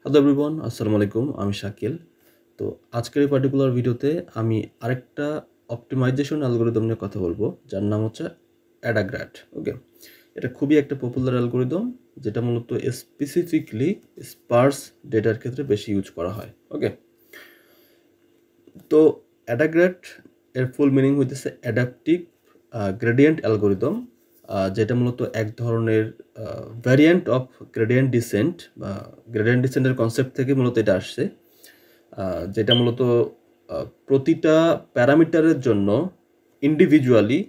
Hello everyone, আসসালামু আলাইকুম। আমি শাকিল। তো আজকের এই পার্টিকুলার ভিডিওতে আমি আরেকটা অপটিমাইজেশন অ্যালগরিদম নিয়ে কথা বলবো, যার নাম হচ্ছে অ্যাডাগ্রাড। ওকে, এটা খুবই একটা পপুলার অ্যালগরিদম, যেটা মূলত স্পেসিফিকলি স্পার্স ডেটার ক্ষেত্রে বেশি ইউজ করা হয়। ওকে, তো অ্যাডাগ্রাড এর ফুল মিনিং হইতেছে অ্যাডাপটিভ গ্রেডিয়েন্ট অ্যালগরিদম, যেটা মূলত এক ধরনের ভ্যারিয়েন্ট অফ গ্রেডিয়েন্ট ডিসেন্ট বা গ্রেডিয়েন্ট ডিসেন্টের কনসেপ্ট থেকে মূলত এটা আসছে, যেটা মূলত প্রতিটা প্যারামিটারের জন্য ইন্ডিভিজুয়ালি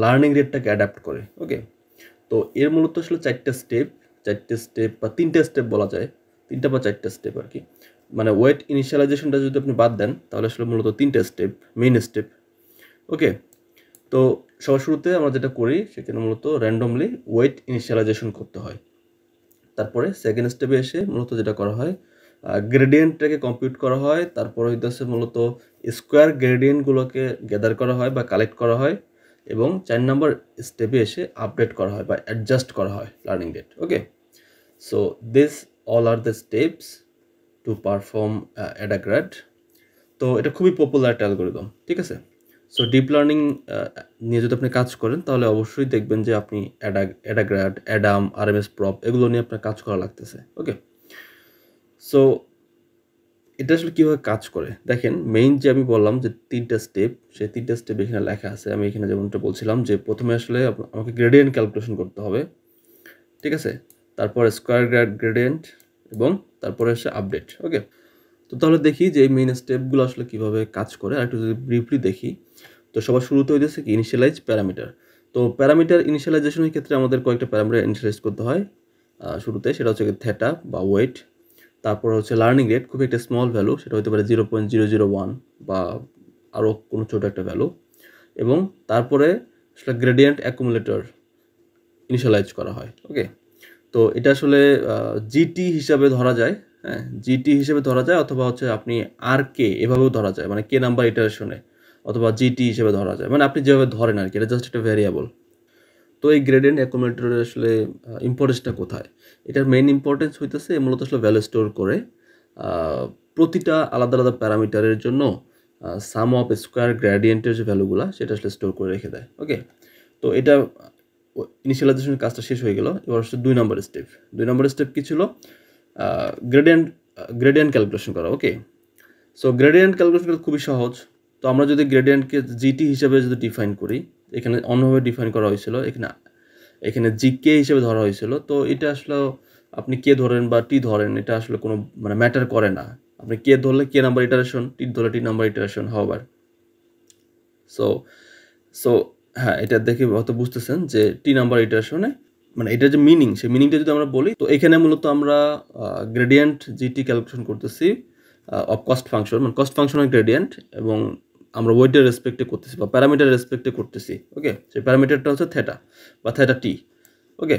লার্নিং রেটটাকে অ্যাডাপ্ট করে। ওকে, তো এর মূলত আসলে চারটে স্টেপ বা তিনটে স্টেপ বলা যায়, তিনটা বা চারটে স্টেপ আর কি। মানে ওয়েট ইনিশিয়ালাইজেশনটা যদি আপনি বাদ দেন তাহলে আসলে মূলত তিনটে স্টেপ, মেইন স্টেপ। ওকে, তো সবার শুরুতে আমরা যেটা করি সেখানে মূলত র্যান্ডমলি ওয়েট ইনিশিয়ালাইজেশন করতে হয়। তারপরে সেকেন্ড স্টেপে এসে মূলত যেটা করা হয়, গ্রেডিয়েন্টটাকে কম্পিউট করা হয়। তারপরে হইতেছে মূলত স্কোয়ার গ্রেডিয়েন্টগুলোকে গ্যাদার করা হয় বা কালেক্ট করা হয়, এবং 4 নম্বর স্টেপে এসে আপডেট করা হয় বা অ্যাডজাস্ট করা হয় learning rate. Okay, so this all are the steps to perform Adagrad. তো এটা খুবই পপুলার একটা অ্যালগরিদম, ঠিক আছে। সো ডিপ লার্নিং নিয়ে যদি আপনি কাজ করেন তাহলে অবশ্যই দেখবেন যে আপনি অ্যাডাগ্রাড, অ্যাডাম, আরএমএস প্রপ এগুলো নিয়ে আপনার কাজ করা লাগতেছে। ওকে, সো এটা আসলে কীভাবে কাজ করে দেখেন। মেইন যে আমি বললাম যে তিনটা স্টেপ, সেই তিনটা স্টেপ এখানে লেখা আছে। আমি এখানে যেমনটা বলছিলাম যে প্রথমে আসলে আমাকে গ্রেডিয়েন্ট ক্যালকুলেশন করতে হবে, ঠিক আছে। তারপর স্কোয়ার গ্রেডিয়েন্ট এবং তারপরে আসে আপডেট। ওকে, তো তাহলে দেখি যে এই মেইন স্টেপগুলো আসলে কীভাবে কাজ করে আর একটু যদি ব্রিফলি দেখি। তো সবার শুরুতে হইতেছে কি ইনিশিয়ালাইজ প্যারামিটার। তো প্যারামিটার ইনিশিয়ালাইজেশনের ক্ষেত্রে আমাদের কয়েকটা প্যারামিটার ইনিশিয়ালাইজ করতে হয় শুরুতে, সেটা হচ্ছে থেটা বা ওয়েট। তারপর হচ্ছে লার্নিং রেট, খুব একটা স্মল ভ্যালু, সেটা হতে পারে 0.001 বা আরও কোনো ছোটো একটা ভ্যালু। এবং তারপরে আসলে গ্রেডিয়েন্ট অ্যাকুমুলেটর ইনিশিয়ালাইজ করা হয়। ওকে, তো এটা আসলে জিটি হিসাবে ধরা যায়। হ্যাঁ, জিটি হিসেবে ধরা যায়, অথবা হচ্ছে আপনি আর কে এভাবেও ধরা যায়, মানে কে নাম্বার ইটারেশনে, অথবা জিটি হিসেবে ধরা যায়, মানে আপনি যেভাবে ধরেন আর কি, এটা জাস্ট একটা ভ্যারিয়েবল। তো এই গ্রেডিয়েন্ট অ্যাকুমুলেটরের আসলে ইম্পর্টেন্সটা কোথায়? এটার মেইন ইম্পর্টেন্স হইতেছে মূলত আসলে ভ্যালু স্টোর করে প্রতিটা আলাদা আলাদা প্যারামিটারের জন্য সাম অফ স্কোয়ার গ্রেডিয়েন্টের যে ভ্যালুগুলো সেটা আসলে স্টোর করে রেখে দেয়। ওকে, তো এটা ইনিশিয়ালাইজেশনের কাজটা শেষ হয়ে গেল। এবার হচ্ছে 2 নম্বর স্টেপ। 2 নম্বর স্টেপ কী ছিল? গ্রেডিয়েন্ট ক্যালকুলেশন করা। ওকে, সো গ্রেডিয়েন্ট ক্যালকুলেশন করা খুবই সহজ। তো আমরা যদি গ্রেডিয়েন্টকে জিটি হিসেবে যদি ডিফাইন করি, এখানে অন্যভাবে ডিফাইন করা হয়েছিল, এখানে জিকে হিসেবে ধরা হয়েছিল। তো এটা আসলে আপনি কে ধরেন বা টি ধরেন, এটা আসলে কোনো মানে ম্যাটার করে না। আপনি কে ধরলে কে নাম্বার ইটারেশন, টি ধরলে টি নাম্বার ইটারেশন হবার। সো সো হ্যাঁ, এটা দেখে হয়তো বুঝতেছেন যে টি নাম্বার ইটারেশনে মানে এটার যে মিনিং, সেই মিনিংটা যদি আমরা বলি, তো এখানে মূলত আমরা গ্রেডিয়েন্ট জিটি ক্যালকুলেশন করতেছি অফ কস্ট ফাংশন, মানে কস্ট ফাংশনের গ্রেডিয়েন্ট, এবং আমরা ওয়েটের রেসপেক্টে করতেছি বা প্যারামিটার রেসপেক্টে করতেছি। ওকে, সেই প্যারামিটারটা হচ্ছে থেটা বা থেটা টি। ওকে,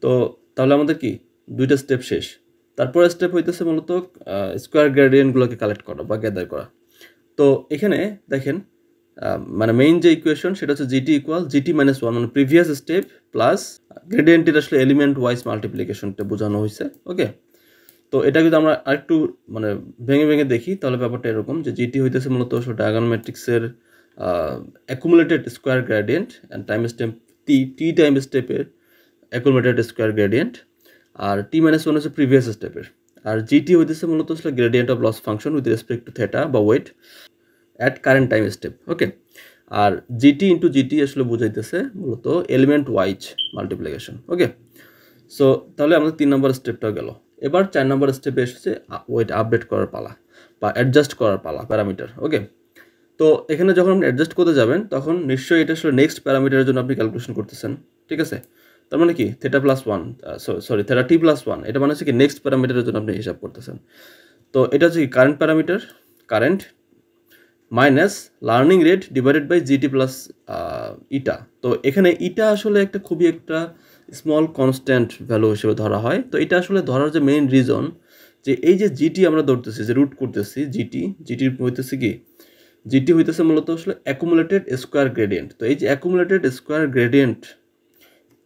তো তাহলে আমাদের কি দুইটা স্টেপ শেষ। তারপরে স্টেপ হইতেছে মূলত স্কোয়ার গ্রেডিয়েন্টগুলোকে কালেক্ট করা বা গ্যাদার করা। তো এখানে দেখেন, মানে মেইন যে ইকুয়েশন সেটা হচ্ছে GT equal GT minus one, মানে প্রিভিয়াস স্টেপ প্লাস গ্রেডিয়েন্টের আসলে এলিমেন্ট ওয়াইজ মাল্টিপ্লিকেশনটা বোঝানো হয়েছে। ওকে, তো এটা যদি আমরা আরেকটু মানে ভেঙে ভেঙে দেখি তাহলে ব্যাপারটা এরকম যে জিটি হইতেছে মূলত ডায়াগোনাল ম্যাট্রিক্সের accumulated square gradient and time step T time স্টেপের অ্যাকুমুলেটেড স্কোয়ার গ্রেডিয়েন্ট, আর টি মাইনাস ওয়ান হচ্ছে প্রিভিয়াস স্টেপের। আর জিটি হইতেছে মূলত আসলে gradient of loss function with respect to theta বা weight at current time step. Okay, আর জিটি ইন্টু জিটি আসলে বুঝাইতেছে মূলত element wise multiplication. Okay, so তাহলে আমাদের 3 নম্বর স্টেপটা গেল। এবার 4 নম্বর স্টেপে এসেছে ওয়েট আপডেট করার পালা বা অ্যাডজাস্ট করার পালা প্যারামিটার। ওকে, তো এখানে যখন আপনি অ্যাডজাস্ট করতে যাবেন তখন নিশ্চয়ই এটা আসলে নেক্সট প্যারামিটারের জন্য আপনি ক্যালকুলেশন করতেছেন, ঠিক আছে। তার মানে কি থেটা প্লাস ওয়ান, থেটা টি প্লাস ওয়ান, এটা মানে হচ্ছে কি নেক্সট প্যারামিটারের জন্য আপনি হিসাব করতেছেন। তো এটা হচ্ছে কি current parameter, current minus learning rate divided by GT plus eta. তো এখানে ইটা আসলে একটা খুবই একটা স্মল কনস্ট্যান্ট ভ্যালু হিসেবে ধরা হয়। তো এটা আসলে ধরার যে মেইন রিজন, যে এই যে জিটি আমরা ধরতেছি, যে রুট করতেছি জিটির হইতেছে কি, জিটি হইতেছে মূলত আসলে অ্যাকুমুলেটেড স্কোয়ার গ্রেডিয়েন্ট। তো এই যে অ্যাকুমুলেটেড স্কোয়ার গ্রেডিয়েন্ট,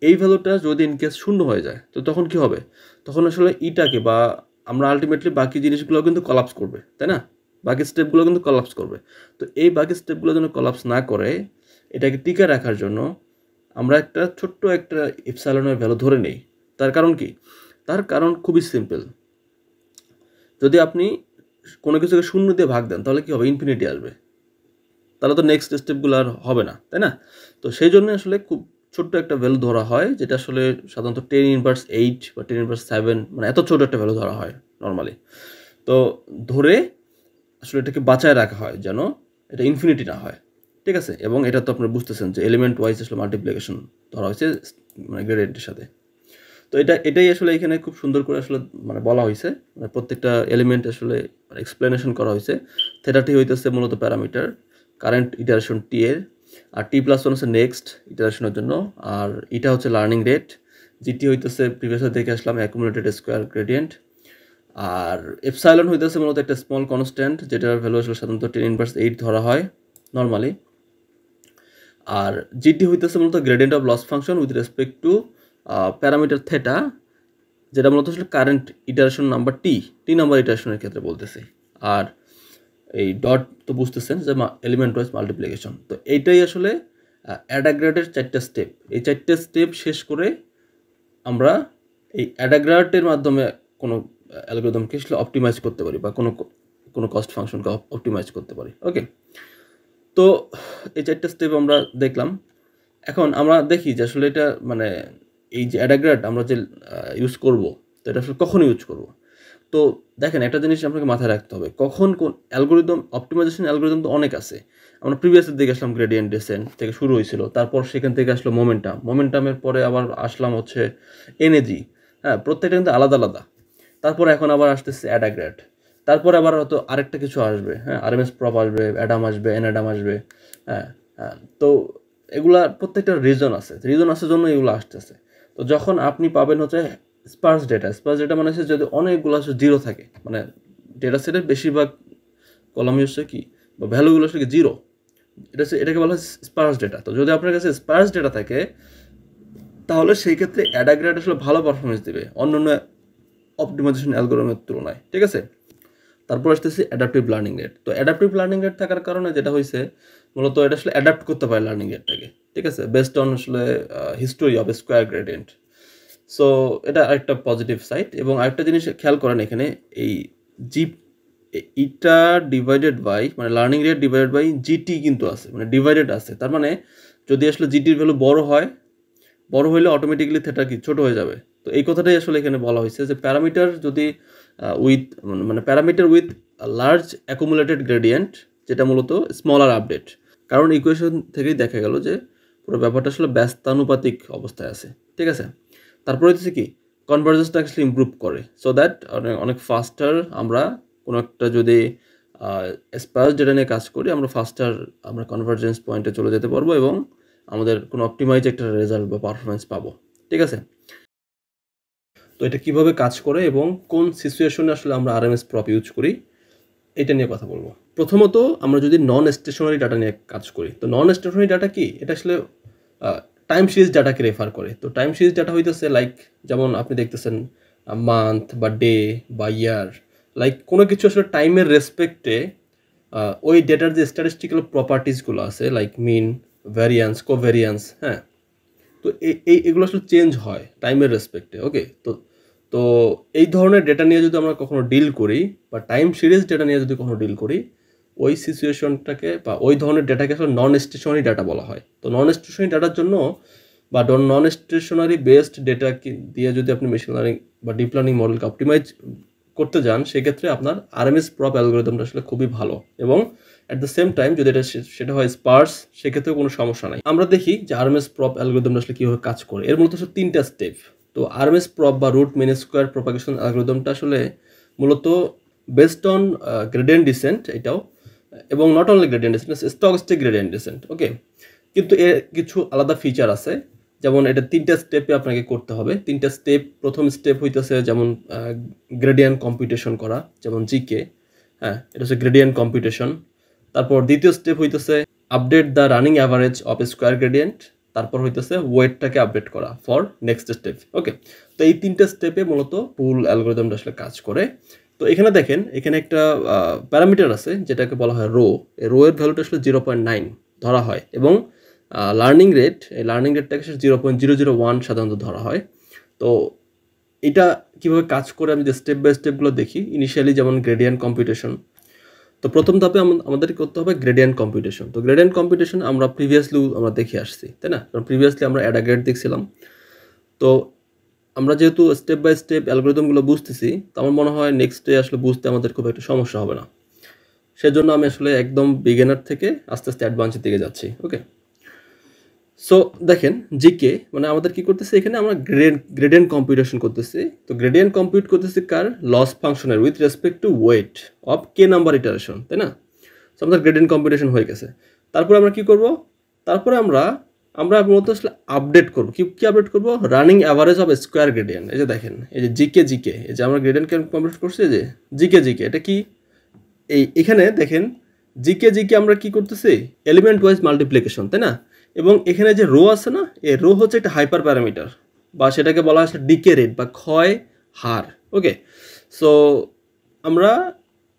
এই ভ্যালুটা যদি ইনকেস শূন্য হয়ে যায় তো তখন কি হবে? তখন আসলে ইটাকে বা আমরা আলটিমেটলি বাকি জিনিসগুলো কিন্তু কলাপস করবে, তাই না? বাকি স্টেপগুলো কিন্তু কলাপস করবে। তো এই বাকি স্টেপগুলো যেন কলাপস না করে এটাকে টিকে রাখার জন্য আমরা একটা ছোট্ট একটা ইপসাইলনের ভ্যালু ধরে নেই। তার কারণ কি? তার কারণ খুবই সিম্পল। যদি আপনি কোনো কিছুকে শূন্য দিয়ে ভাগ দেন তাহলে কি হবে? ইনফিনিটি আসবে। তাহলে তো নেক্সট স্টেপগুলো আর হবে না, তাই না? তো সেই জন্য আসলে খুব ছোট্ট একটা ভ্যালু ধরা হয়, যেটা আসলে সাধারণত 10⁻8 বা 10⁻7, মানে এত ছোট একটা ভ্যালু ধরা হয় নর্মালি। তো ধরে আসলে এটাকে বাঁচায় রাখা হয় যেন এটা ইনফিনিটি না হয়, ঠিক আছে? এবং এটা তো আপনি বুঝতেছেন যে এলিমেন্ট ওয়াইজ আসলে মাল্টিপ্লিকেশন ধরা হয়েছে মানে গ্রেডিয়েন্টের সাথে। তো এটাই আসলে এখানে খুব সুন্দর করে আসলে মানে বলা হয়েছে, মানে প্রত্যেকটা এলিমেন্ট আসলে এক্সপ্লেনেশন করা হয়েছে। থেটাটি হইতেছে মূলত প্যারামিটার কারেন্ট ইটারেশন টি এর, আর t+1 হচ্ছে নেক্সট ইটারেশনের জন্য, আর এটা হচ্ছে লার্নিং রেট, জিটি হইতেছে প্রিভিয়াসে দেখে আসলাম অ্যাকুমুলেটেড স্কোয়ার গ্রেডিয়েন্ট, আর এপসাইলন হইতেছে মূলত একটা স্মল কনস্ট্যান্ট যেটার ভ্যালু আসলে সাধারণত 10⁻8 ধরা হয় নর্মালি, আর জিটি হইতেছে মূলত gradient of loss function with respect to parameter theta, যেটা মূলত আসলে current iteration number T number ইটারেশনের ক্ষেত্রে বলতেছি। আর এই ডট তো বুঝতেছেন যে এলিমেন্ট ওয়াইজ মাল্টিপ্লিকেশন। তো এইটাই আসলে অ্যাডাগ্রেডের 4টা স্টেপ। এই 4টা স্টেপ শেষ করে আমরা এই অ্যাডাগ্রেডের মাধ্যমে কোনো অ্যালগরিদমকে আসলে অপটিমাইজ করতে পারি বা কোনো কস্ট ফাংশনকে অপটিমাইজ করতে পারি। ওকে, তো এই 4টা স্টেপ আমরা দেখলাম। এখন আমরা দেখি যে আসলে এটা মানে এই যে অ্যাডাগ্রেড আমরা যে ইউজ করব, তো এটা আসলে কখন ইউজ করব। তো দেখেন, একটা জিনিস আপনাকে মাথায় রাখতে হবে, কখন কোন অ্যালগরিদম, অপটিমাইজেশন অ্যালগরিদম তো অনেক আছে। আমরা প্রিভিয়াসের দিকে আসলাম গ্রেডিয়েন্ট ডেসেন্ট থেকে শুরু হয়েছিল, তারপর সেখান থেকে আসলো মোমেন্টামের পরে আবার আসলাম হচ্ছে এনএজি। হ্যাঁ, প্রত্যেকটা কিন্তু আলাদা আলাদা। তারপরে এখন আবার আসতেছে অ্যাডাগ্রেড, তারপরে আবার হয়তো আরেকটা কিছু আসবে, হ্যাঁ, আরএমএস প্রপ আসবে, অ্যাডাম আসবে, এনঅ্যাডাম আসবে। হ্যাঁ, হ্যাঁ, তো এগুলা প্রত্যেকটা রিজন আছে জন্য এগুলো আসতেছে। তো যখন আপনি পাবেন হচ্ছে স্পার্স ডেটা মানে হচ্ছে যদি অনেকগুলো জিরো থাকে, মানে ডেটা সেটের বেশিরভাগ কলামই হচ্ছে কি বা ভ্যালুগুলো হচ্ছে কি জিরো, এটাকে বলা হয় স্পার্স ডেটা। তো যদি আপনার কাছে স্পার্স ডেটা থাকে তাহলে সেই ক্ষেত্রে অ্যাডাগ্রেড আসলে ভালো পারফরমেন্স দিবে অন্যান্য অপটিমাইজেশন অ্যালগরিদমের তুলনায়, ঠিক আছে? তারপর আসতেছি অ্যাডাপটিভ লার্নিং রেট। তো অ্যাডাপটিভ লার্নিং রেট থাকার কারণে যেটা হয়েছে মূলত এটা আসলে অ্যাডাপ্ট করতে পারে লার্নিং রেটটাকে, ঠিক আছে, বেসড অন আসলে history of square gradient. So এটা আরেকটা পজিটিভ সাইড। এবং আরেকটা জিনিস খেয়াল করেন এখানে, এই জি ইটা ডিভাইডেড বাই মানে learning rate divided by GT কিন্তু আছে, মানে ডিভাইডেড আছে। তার মানে যদি আসলে জিটির ভ্যালু বড় হইলে অটোমেটিক্যালি থেটা কি ছোট হয়ে যাবে। তো এই কথাটাই আসলে এখানে বলা হয়েছে যে প্যারামিটার যদি মানে parameter with large accumulated gradient, যেটা মূলত স্মলার আপডেট। কারণ ইকুয়েশন থেকেই দেখা গেল যে পুরো ব্যাপারটা আসলে ব্যস্তানুপাতিক অবস্থায় আছে, ঠিক আছে? তারপরে হচ্ছে কি কনভার্জেন্সটা অ্যাকচুয়ালি ইমপ্রুভ করে, সো দ্যাট অনেক ফাস্টার আমরা কোনো একটা যদি স্পার্স ডেটা নিয়ে কাজ করি আমরা কনভার্জেন্স পয়েন্টে চলে যেতে পারবো এবং আমাদের কোনো অপটিমাইজ একটা রেজাল্ট বা পারফরমেন্স পাবো, ঠিক আছে? তো এটা কিভাবে কাজ করে এবং কোন সিচুয়েশনে আসলে আমরা আরএমএস প্রপ ইউজ করি এটা নিয়ে কথা বলবো। প্রথমত আমরা যদি নন স্টেশনারি ডাটা নিয়ে কাজ করি, তো নন স্টেশনারি ডাটা কি? এটা আসলে টাইম সিরিজ ডাটাকে রেফার করে। তো টাইম সিরিজ ডাটা হইতেছে লাইক, যেমন আপনি দেখতেছেন মান্থ বা ডে বা ইয়ার, লাইক কোনো কিছু আসলে টাইমের রেসপেক্টে ওই ডেটার যে স্ট্যাটিস্টিক্যাল প্রপার্টিসগুলো আছে লাইক মিন, ভ্যারিয়ান্স, কোভ্যারিয়ান্স, হ্যাঁ, তো এগুলো আসলে চেঞ্জ হয় টাইমের রেসপেক্টে। ওকে, তো তো এই ধরনের ডেটা নিয়ে যদি আমরা কখনো ডিল করি বা টাইম সিরিজ ডেটা নিয়ে যদি কখনো ডিল করি, ওই সিচুয়েশনটাকে বা ওই ধরনের ডেটাকে আসলে নন স্টেশনারি ডাটা বলা হয়। তো নন স্টেশনারি ডাটার জন্য বা নন স্টেশনারি বেসড ডেটা দিয়ে যদি আপনি মেশিন লার্নিং বা ডিপ লার্নিং মডেলকে অপটিমাইজ করতে যান, সেক্ষেত্রে আপনার আরএমএস প্রপ অ্যালগরিদমটা আসলে খুবই ভালো। এবং অ্যাট দ্য সেম টাইম যদি সেটা হয় স্পার্স, সেক্ষেত্রেও কোনো সমস্যা নাই। আমরা দেখি যে আরএমএস প্রপ অ্যালগরিদমটা আসলে কীভাবে কাজ করে। এর মূলত আসলে 3টা স্টেপ। তো আরএমএস প্রপ বা রুট মিন স্কোয়ার প্রপাগেশন অ্যালগরিদমটা আসলে মূলত বেসড অন গ্রেডিয়েন্ট ডিসেন্ট, এটাও, এবং not only gradient descent, stochastic gradient descent. Okay, কিন্তু এর কিছু আলাদা ফিচার আছে, যেমন এটা 3টা স্টেপে আপনাকে করতে হবে। 3টা স্টেপ, প্রথম স্টেপ হইতেছে যেমন গ্রেডিয়েন্ট কম্পিউটেশন করা, যেমন জিকে, হ্যাঁ, এটা হচ্ছে গ্রেডিয়েন্ট কম্পিউটেশন। তারপর দ্বিতীয় স্টেপ হইতেছে update the running average of square gradient. তারপর হইতেছে ওয়েটটাকে আপডেট করা ফর নেক্সট স্টেপ। ওকে, তো এই 3টে স্টেপে মূলত ফুল অ্যালগরিদমটা আসলে কাজ করে। তো এখানে দেখেন, এখানে একটা প্যারামিটার আছে যেটাকে বলা হয় রো। এই রো এর ভ্যালুটা আসলে 0.9 ধরা হয়, এবং লার্নিং রেট, এই লার্নিং রেটটাকে 0.001 সাধারণত ধরা হয়। তো এটা কিভাবে কাজ করে আমি যে স্টেপ বাই স্টেপগুলো দেখি। ইনিশিয়ালি যেমন গ্রেডিয়েন্ট কম্পিউটেশন। তো প্রথম ধাপে আমাদের করতে হবে গ্রেডিয়েন্ট কম্পিউটেশন। তো গ্রেডিয়েন্ট কম্পিউটেশন আমরা প্রিভিয়াসলি দেখে আসছি, তাই না? কারণ প্রিভিয়াসলি আমরা অ্যাডাগ্রেড দেখছিলাম। তো আমরা যেহেতু স্টেপ বাই স্টেপ অ্যালগরিদমগুলো বুঝতেছি, তো আমার মনে হয় নেক্সট ডে আসলে বুঝতে আমাদের খুব একটা সমস্যা হবে না। সেজন্য আমি আসলে একদম বিগিনার থেকে আস্তে আস্তে অ্যাডভান্সের দিকে যাচ্ছি। ওকে, সো দেখেন জিকে মানে আমাদের কি করতেছে, এখানে আমরা গ্রেডিয়েন্ট কম্পিউটেশন করতেছি। তো গ্রেডিয়েন্ট কম্পিউট করতেছি কার? লস ফাংশনের with respect to weight of K number iteration, তাই না? সো আমাদের গ্রেডিয়েন্ট কম্পিউটেশন হয়ে গেছে। তারপরে আমরা কি করব? তারপরে আমরা মূলত আসলে আপডেট করব। কি আপডেট করব? Running average of square gradient. এই যে দেখেন, এই যে জিকে, এই যে আমরা গ্রেডিয়েন্ট কম্পিউট করছি, এই যে জিকে, এটা কি? এখানে দেখেন জিকে আমরা কি করতেছি? এলিমেন্ট ওয়াইজ মাল্টিপ্লিকেশন, তাই না? এবং এখানে যে রো আছে না, এই রো হচ্ছে একটা হাইপার প্যারামিটার, বা সেটাকে বলা হয় ডিকে রেট বা ক্ষয় হার। ওকে, সো আমরা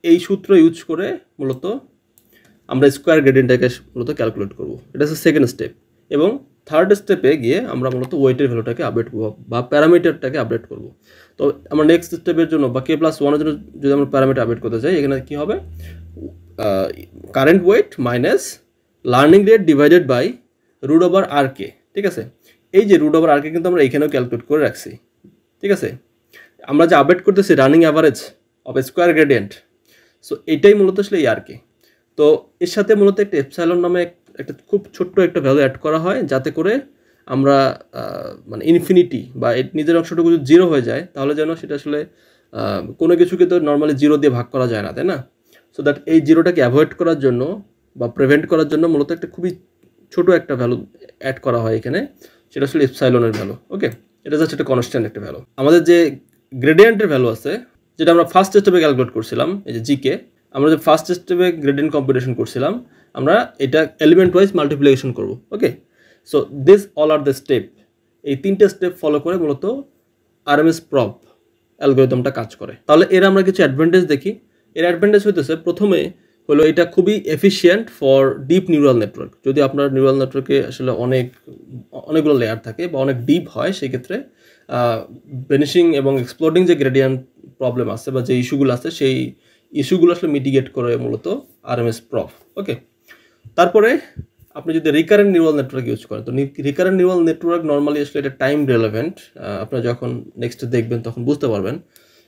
এই সূত্র ইউজ করে মূলত আমরা স্কোয়ার গ্রেডিয়েন্টটাকে মূলত ক্যালকুলেট করব। এটা হচ্ছে সেকেন্ড স্টেপ। এবং থার্ড স্টেপে গিয়ে আমরা মূলত ওয়েটের ভ্যালুটাকে আপডেট করবো বা প্যারামিটারটাকে আপডেট করব। তো আমরা নেক্সট স্টেপের জন্য বা K+1 এর জন্য যদি আমরা প্যারামিটার আপডেট করতে চাই, এখানে কি হবে? Current weight minus learning rate divided by root over RK। ঠিক আছে, এই যে রুট ওভার RK কিন্তু আমরা এখানেও ক্যালকুলেট করে রাখছি। ঠিক আছে, আমরা যে আপডেট করতেছি running average of square gradient, so এটাই মূলত আসলে এই RK। তো এর সাথে মূলত একটা এপসাইলন নামে একটা খুব ছোট্ট একটা ভ্যালু অ্যাড করা হয়, যাতে করে আমরা মানে ইনফিনিটি বা নিজের অংশটুকু যদি 0 হয়ে যায়, তাহলে যেন সেটা আসলে কোনো কিছুকে তো নর্মালি 0 দিয়ে ভাগ করা যায় না, তাই না? সো দ্যাট এই 0টাকে অ্যাভয়েড করার জন্য বা প্রিভেন্ট করার জন্য মূলত একটা খুবই ছোট একটা ভ্যালু অ্যাড করা হয় এখানে, সেটা আসলে এপসাইলনের ভ্যালু। ওকে, এটা জাস্ট একটা কনস্ট্যান্ট একটা ভ্যালু। আমাদের যে গ্রেডিয়েন্টের ভ্যালু আছে, যেটা আমরা ফার্স্ট স্টেপে ক্যালকুলেট করছিলাম, এই যে জিকে, আমরা যে ফার্স্ট স্টেপে গ্রেডিয়েন্ট কম্পিউটেশন করছিলাম, আমরা এটা এলিমেন্ট ওয়াইজ মাল্টিপ্লিকেশন করব। Okay, so this all are the step. এই 3টে স্টেপ ফলো করে মূলত RMS প্রপ অ্যালগরিদমটা কাজ করে। তাহলে এর আমরা কিছু অ্যাডভান্টেজ দেখি। এর অ্যাডভান্টেজ হইতেছে, প্রথমে হলো এটা খুবই efficient for deep neural network. যদি আপনার নিউরাল নেটওয়ার্কে আসলে অনেকগুলো লেয়ার থাকে বা অনেক ডিপ হয়, সেক্ষেত্রে ভ্যানিশিং এবং এক্সপ্লোডিং যে গ্রেডিয়েন্ট প্রবলেম আছে বা যে ইস্যুগুলো আছে, সেই ইস্যুগুলো আসলে মিটিগেট করে মূলত RMS প্রপ। ওকে, তারপরে আপনি যদি রিকারেন্ট নিউরাল নেটওয়ার্ক ইউজ করেন, তো রিকারেন্ট নিউরাল নেটওয়ার্ক নর্মালি আসলে এটা টাইম রেলেভেন্ট। আপনারা যখন নেক্সট দেখবেন তখন বুঝতে পারবেন।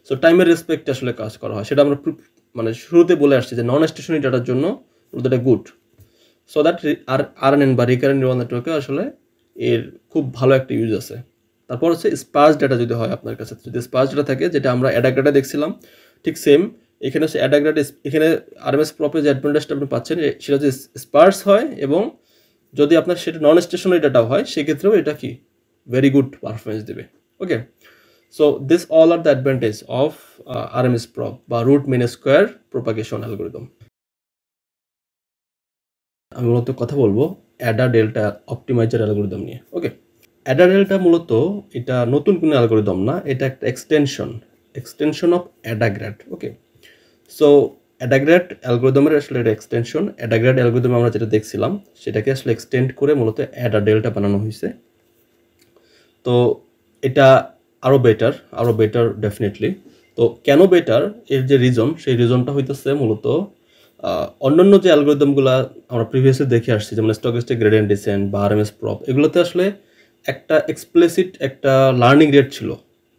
সো টাইমের রেসপেক্টে আসলে কাজ করা হয়, সেটা আমরা মানে শুরুতে বলে আসছি যে নন স্টেশনারি ডাটার জন্য এটা গুড। সো দ্যাট RNN বা রিকারেন্ট নিউরাল নেটওয়ার্কে আসলে এর খুব ভালো একটা ইউজ আছে। তারপর হচ্ছে স্পার্স ডাটা যদি হয় আপনার কাছে, যদি স্পার্স ডাটা থাকে, যেটা আমরা অ্যাডাগ্রেডে দেখছিলাম, ঠিক সেম এখানে হচ্ছে অ্যাডাগ্রেড। এখানে RMS প্রপে যে অ্যাডভান্টেজটা আপনি পাচ্ছেন, সেটা যদি স্পার্স হয় এবং যদি আপনার সেটা নন স্টেশনারি ডাটাও হয়, সেক্ষেত্রেও এটা কি ভেরি গুড পারফরমেন্স দেবে। Okay, so this all are the advantage of RMS prop বা root mean square propagation algorithm. আমি মূলত কথা বলবো অ্যাডা ডেল্টা অপটিমাইজার অ্যালগরিদম নিয়ে। ওকে, অ্যাডা ডেল্টা মূলত এটা নতুন কোনো অ্যালগরিদম না, এটা একটা এক্সটেনশন অফ অ্যাডাগ্রেড। ওকে, সো অ্যাডাগ্রেড অ্যালগরিদমের আসলে এটা এক্সটেনশন। অ্যাডাগ্রেড অ্যালগরিদম আমরা যেটা দেখছিলাম, সেটাকে আসলে এক্সটেন্ড করে মূলত অ্যাডা ডেল্টা বানানো হয়েছে। তো এটা আরও বেটার ডেফিনেটলি। তো কেন বেটার, এর যে রিজন, সেই রিজনটা হইতেছে মূলত অন্যান্য যে অ্যালগরিদমগুলো আমরা প্রিভিয়াসলি দেখে আসছি, যেমন স্টকিস্টিক গ্রেডিয়েন্ট ডিসেন্ট বা RMS প্রপ, এগুলোতে আসলে একটা এক্সপ্লিসিট একটা লার্নিং রেট ছিল।